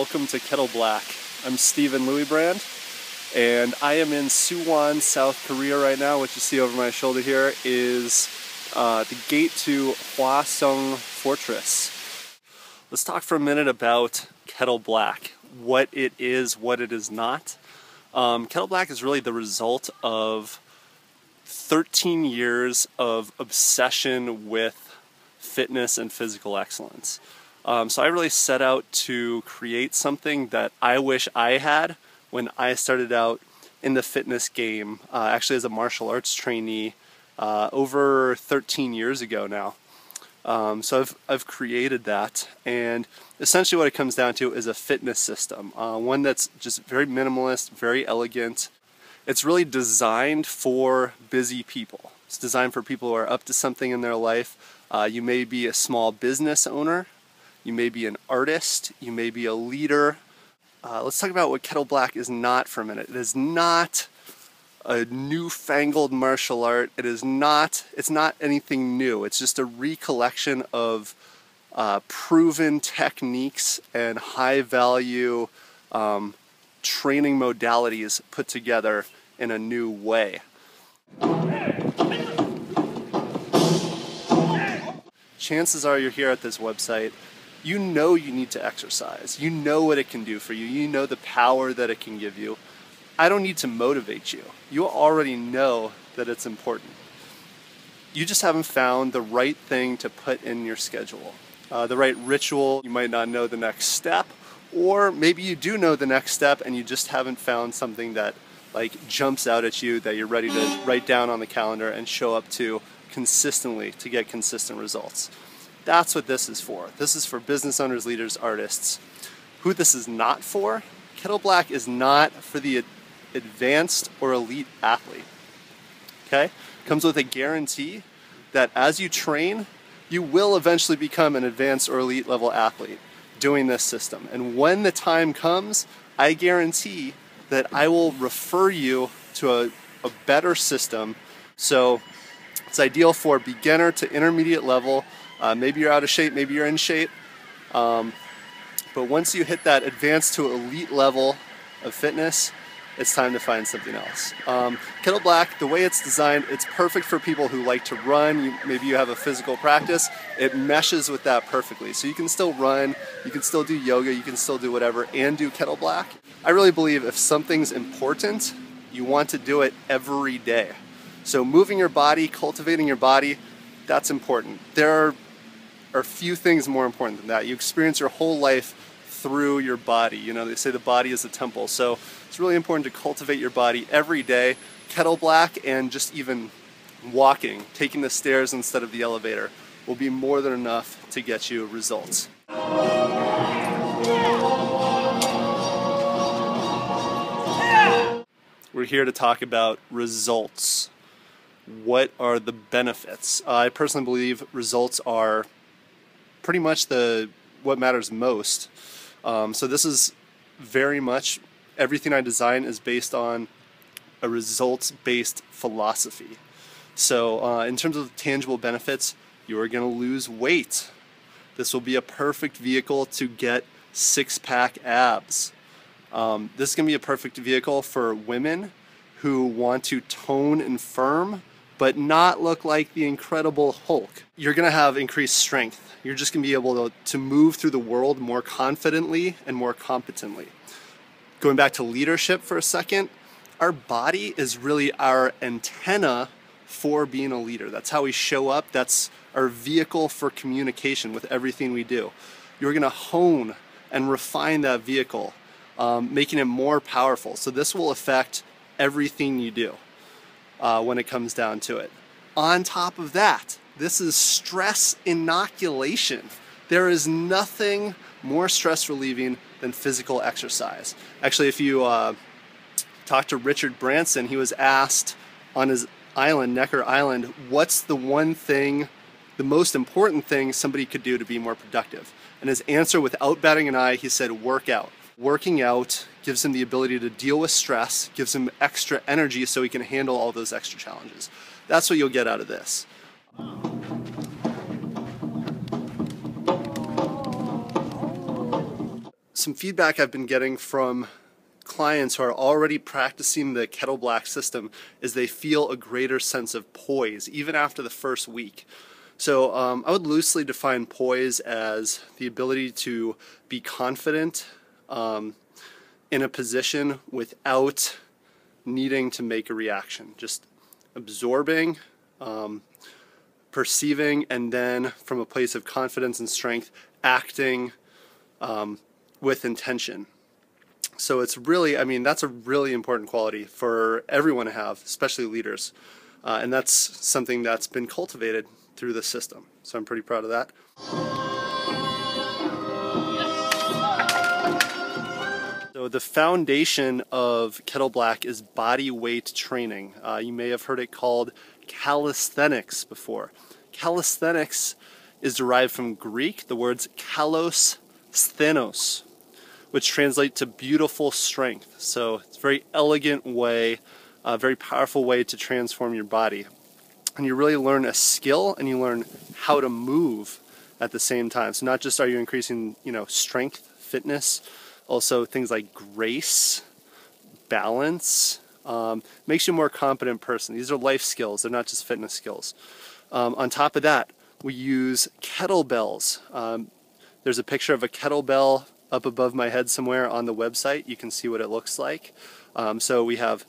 welcome to KettleBlack. I'm Steven Louisbrand, and I am in Suwon, South Korea right now. What you see over my shoulder here is the gate to Hwaseong Fortress. Let's talk for a minute about KettleBlack, what it is not. KettleBlack is really the result of 13 years of obsession with fitness and physical excellence. So I really set out to create something that I wish I had when I started out in the fitness game, actually as a martial arts trainee over 13 years ago now. So I've created that, and essentially what it comes down to is a fitness system, one that's just very minimalist, very elegant. It's really designed for busy people. It's designed for people who are up to something in their life. You may be a small business owner, you may be an artist, you may be a leader. Let's talk about what KettleBlack is not for a minute. It is not a newfangled martial art. It's not anything new. It's just a recollection of proven techniques and high value training modalities put together in a new way. Chances are you're here at this website, you know you need to exercise. You know what it can do for you. You know the power that it can give you. I don't need to motivate you. You already know that it's important. You just haven't found the right thing to put in your schedule. The right ritual. You might not know the next step, or maybe you do know the next step and you just haven't found something that jumps out at you that you're ready to write down on the calendar and show up to consistently to get consistent results. That's what this is for. This is for business owners, leaders, artists. Who this is not for? KettleBlack is not for the advanced or elite athlete. Okay? Comes with a guarantee that as you train, you will eventually become an advanced or elite level athlete doing this system. And when the time comes, I guarantee that I will refer you to a better system. So it's ideal for beginner to intermediate level. Maybe you're out of shape, maybe you're in shape. But once you hit that advanced to elite level of fitness, it's time to find something else. KettleBlack, the way it's designed, it's perfect for people who like to run. Maybe you have a physical practice. It meshes with that perfectly. So you can still run, you can still do yoga, you can still do whatever, and do KettleBlack. I really believe if something's important, you want to do it every day. So moving your body, cultivating your body, that's important. There are few things more important than that. You experience your whole life through your body. You know, they say the body is a temple. So it's really important to cultivate your body every day. KettleBlack and just even walking, taking the stairs instead of the elevator, will be more than enough to get you results. We're here to talk about results. What are the benefits? I personally believe results are pretty much what matters most. So this is very much, everything I design is based on a results-based philosophy. So in terms of tangible benefits, you are going to lose weight. This will be a perfect vehicle to get six-pack abs. This is going to be a perfect vehicle for women who want to tone and firm, but not look like the Incredible Hulk. You're going to have increased strength. You're just going to be able to move through the world more confidently and more competently. Going back to leadership for a second, our body is really our antenna for being a leader. That's how we show up. That's our vehicle for communication with everything we do. You're going to hone and refine that vehicle, making it more powerful. So this will affect everything you do when it comes down to it. On top of that, this is stress inoculation. There is nothing more stress relieving than physical exercise. Actually, if you talk to Richard Branson, he was asked on his island, Necker Island, what's the one thing, the most important thing somebody could do to be more productive? And his answer, without batting an eye, he said work out. Working out gives him the ability to deal with stress, gives him extra energy so he can handle all those extra challenges. That's what you'll get out of this. some feedback I've been getting from clients who are already practicing the KettleBlack system is they feel a greater sense of poise even after the first week. So I would loosely define poise as the ability to be confident in a position without needing to make a reaction, just absorbing, perceiving, and then from a place of confidence and strength, acting with intention. So it's really, I mean, that's a really important quality for everyone to have, especially leaders. And that's something that's been cultivated through the system. So I'm pretty proud of that. So the foundation of KettleBlack is body weight training. You may have heard it called calisthenics before. Calisthenics is derived from Greek, the words kalos, sthenos, which translate to beautiful strength. So it's a very elegant way, a very powerful way to transform your body. And you really learn a skill and you learn how to move at the same time. So not just are you increasing, strength, fitness, also things like grace, balance, makes you a more competent person. These are life skills, they're not just fitness skills. On top of that, we use kettlebells. There's a picture of a kettlebell up above my head somewhere on the website. You can see what it looks like. So we have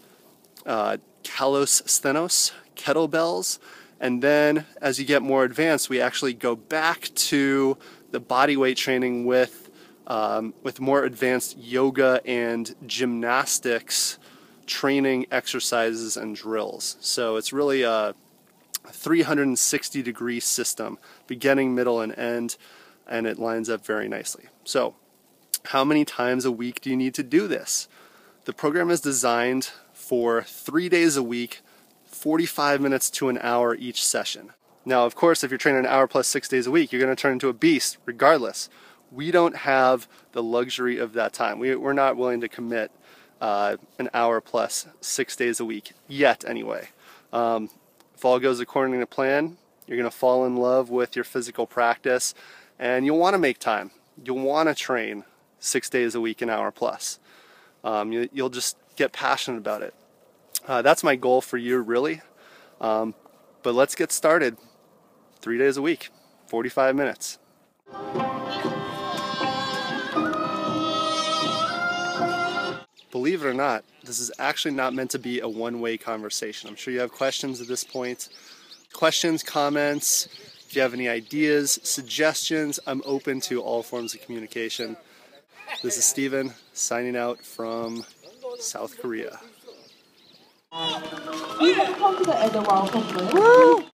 kalos sthenos, kettlebells, and then as you get more advanced, we actually go back to the body weight training with more advanced yoga and gymnastics training exercises and drills. So it's really a 360-degree system, beginning, middle, and end, and it lines up very nicely. So how many times a week do you need to do this? The program is designed for 3 days a week, 45 minutes to an hour each session. Now, of course, if you're training an hour plus 6 days a week, you're going to turn into a beast regardless. We don't have the luxury of that time. We're not willing to commit an hour plus 6 days a week, yet anyway. If all goes according to plan, you're going to fall in love with your physical practice, and you'll want to make time. You'll want to train 6 days a week, an hour plus. You'll just get passionate about it. That's my goal for you, really. But let's get started. 3 days a week, 45 minutes. Believe it or not, this is actually not meant to be a one-way conversation. I'm sure you have questions at this point. Questions, comments, if you have any ideas, suggestions, I'm open to all forms of communication. This is Steven, signing out from South Korea. You can come to the other welcome room.